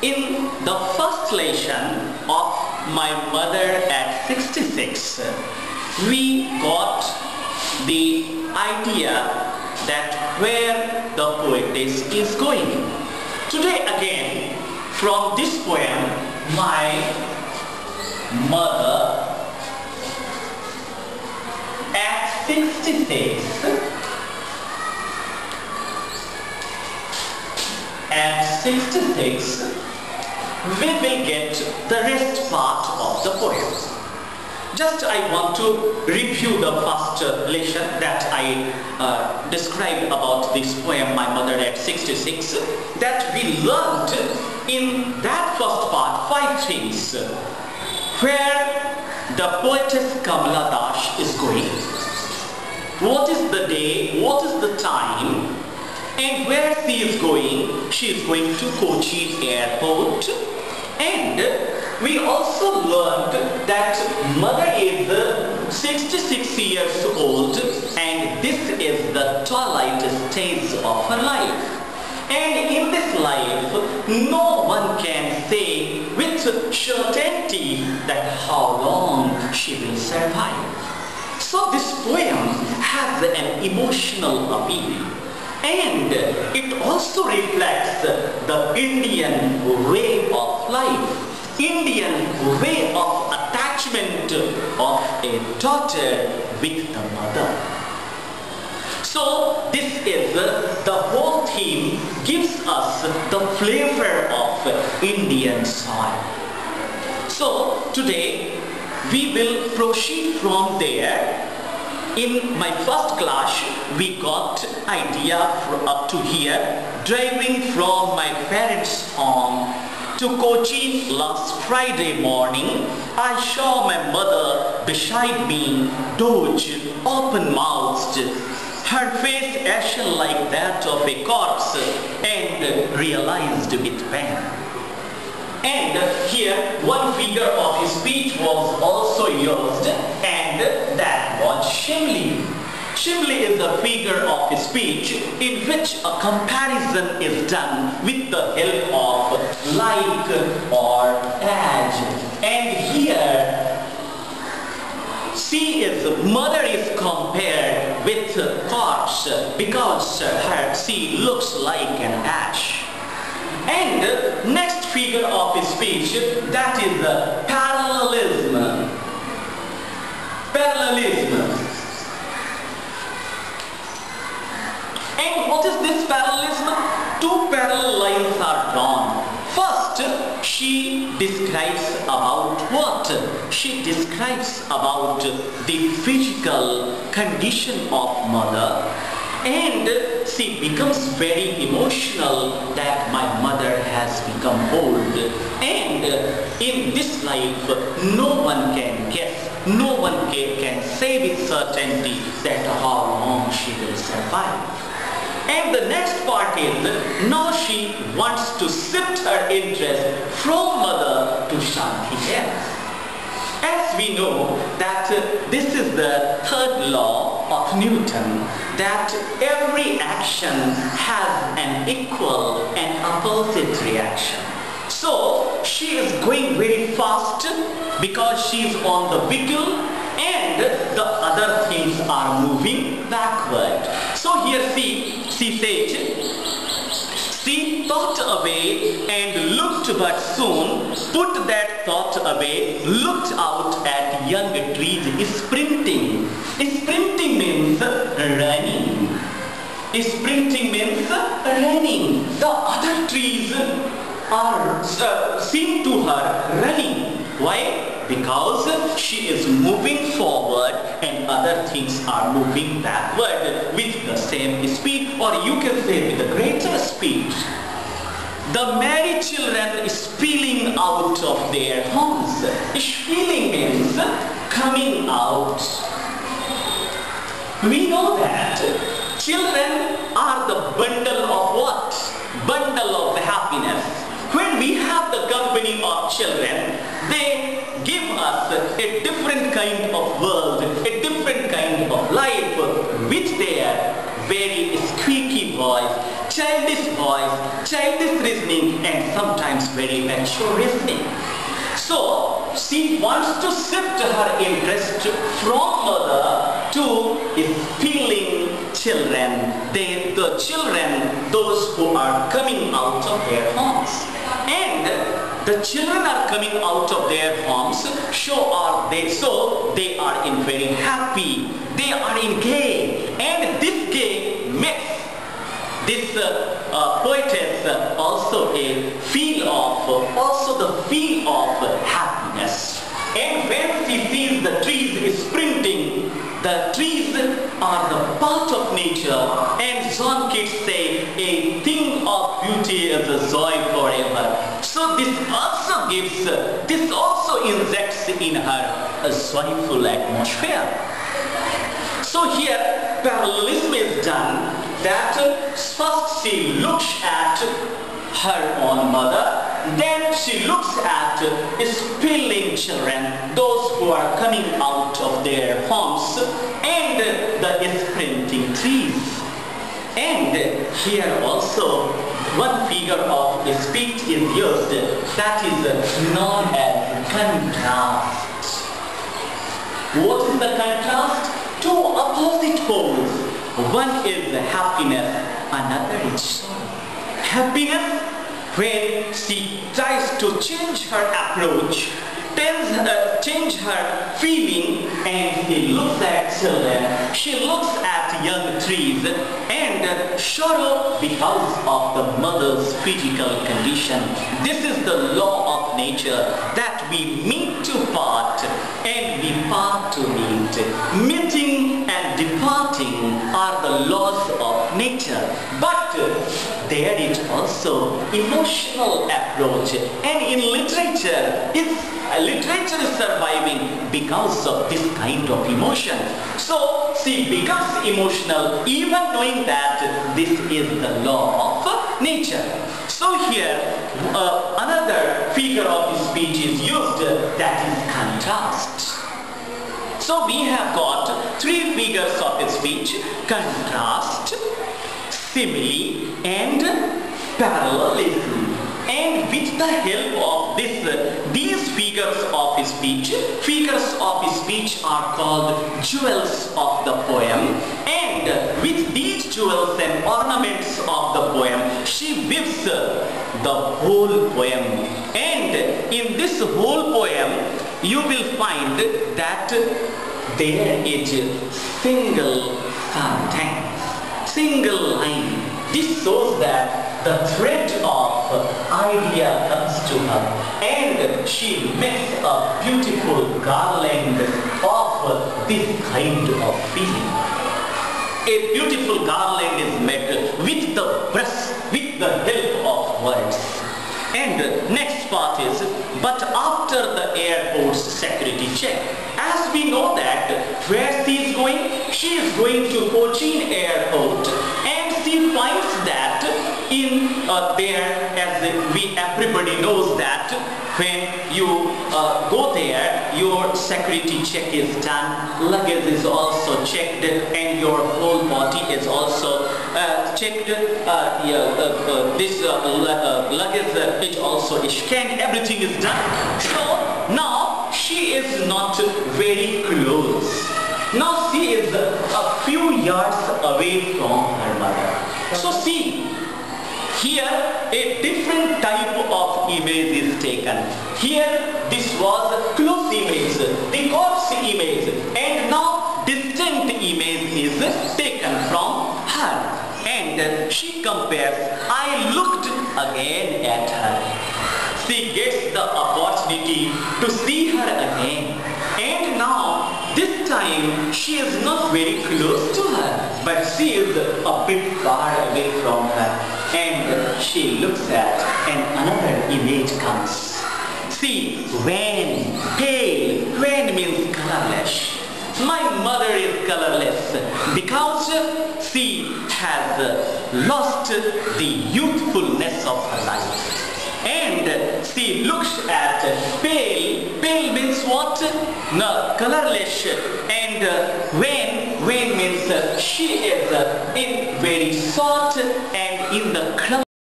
In the first lesson of My Mother at 66, we got the idea that where the poetess is going. Today again, from this poem, My Mother at 66, we will get the rest part of the poem. Just I want to review the first lesson that I described about this poem, My Mother at 66, that we learned in that first part 5 things. Where the poetess Kamala Das is going, what is the day, what is the time, and where she is going. She is going to Kochi airport. And we also learned that mother is 66 years old, and this is the twilight stage of her life. And in this life, no one can say with certainty that how long she will survive. So this poem has an emotional appeal. And it also reflects the Indian way of life, Indian way of attachment of a daughter with the mother. So this is the whole theme gives us the flavor of Indian soil. So today we will proceed from there. In my first class, we got idea up to here, driving from my parents' home to Kochi last Friday morning. I saw my mother beside me, doge, open-mouthed, her face ashen like that of a corpse, and realized with pain. And here one figure of his speech was also used, and that was Shimli. Shimli is the figure of speech in which a comparison is done with the help of like or as. And here mother is compared with corpse because she looks like an ash. And next figure of speech, that is parallelism. Parallelism. And what is this parallelism? 2 parallel lines are drawn. First, she describes about what? She describes about the physical condition of mother. And she becomes very emotional that my mother has become old. And in this life, no one can guess, no one can say with certainty that how long she will survive. And the next part is, now she wants to shift her interest from mother to Shanti else. As we know that this is the 3rd law of Newton, that every action has an equal and opposite reaction. So she is going very fast because she is on the vehicle, and the other things are moving backward. So here she says, she thought away and looked, but soon put that thought away, looked out at young trees sprinting. Sprinting means running. Sprinting means running. The other trees seem to her running. Why? Because she is moving forward and other things are moving backward with the same speed, or you can say with a greater speed. The married children spilling out of their homes. Spilling means coming out. We know that children are the bundle of what? Bundle of happiness. When we have the company of children, they give us a different kind of world, a different kind of life with their very squeaky voice childish voice, childish reasoning, and sometimes very mature reasoning. So she wants to shift her interest from mother to feeling children, the children, those who are coming out of their homes. And the children are coming out of their homes, so they are in very happy, they are in gay, and this gay makes this poetess also the feel of happiness. And when she sees the trees sprinting, the trees are the part of nature, and John Keats say, a thing of beauty is a joy forever. So this also injects in her a joyful atmosphere. So here parallelism is done, that first she looks at her own mother, then she looks at spilling children, those who are coming out of their homes, and the sprinting trees. And here also one figure of speech is used, that is known as contrast. What is the contrast? Two opposite poles. One is happiness, another is sorrow. Happiness, when she tries to change her approach, change her feeling, and she looks at children, she looks at young trees, and sorrow because of the mother's physical condition. This is the law of nature, that we meet to part and we part to meet. Meeting and departing are the laws of nature. But there is also emotional approach, and in literature is surviving because of this kind of emotion. So she becomes emotional even knowing that this is the law of nature. So here another figure of speech is used, that is contrast. So we have got three figures of speech: contrast, simile, and parallelism. And with the help of these figures of speech are called jewels of the poem. And with these jewels and ornaments of the poem, she weaves the whole poem. And in this whole poem, you will find that there is single sentence, single line. This shows that the thread of idea comes to her, and she makes a beautiful garland of this kind of feeling. A beautiful garland is made with the brush, with the help of words. And next part is, but after the airport's security check, as we know that where she is going to Cochin airport, and she finds that in there, as everybody knows that when you go there, your security check is done, luggage is also checked, and your whole body is also checked. This luggage is also scanned, everything is done. So now she is not very close. Now she is a few yards away from her mother. So see, here a different type of image is taken. Here this was close image, the corpse image, and now distant image is taken from her. And she compares, I looked again at her. She gets the opportunity to see her again. And now, this time, she is not very close to her, but she is a bit far away from her. And she looks at, and another image comes. See, wan, pale. Wan means colorless. My mother is colorless because she has lost the youthfulness of her life. And she looks at pale. Pale means what? No, colorless. And when When means she is in very short and in the crumb.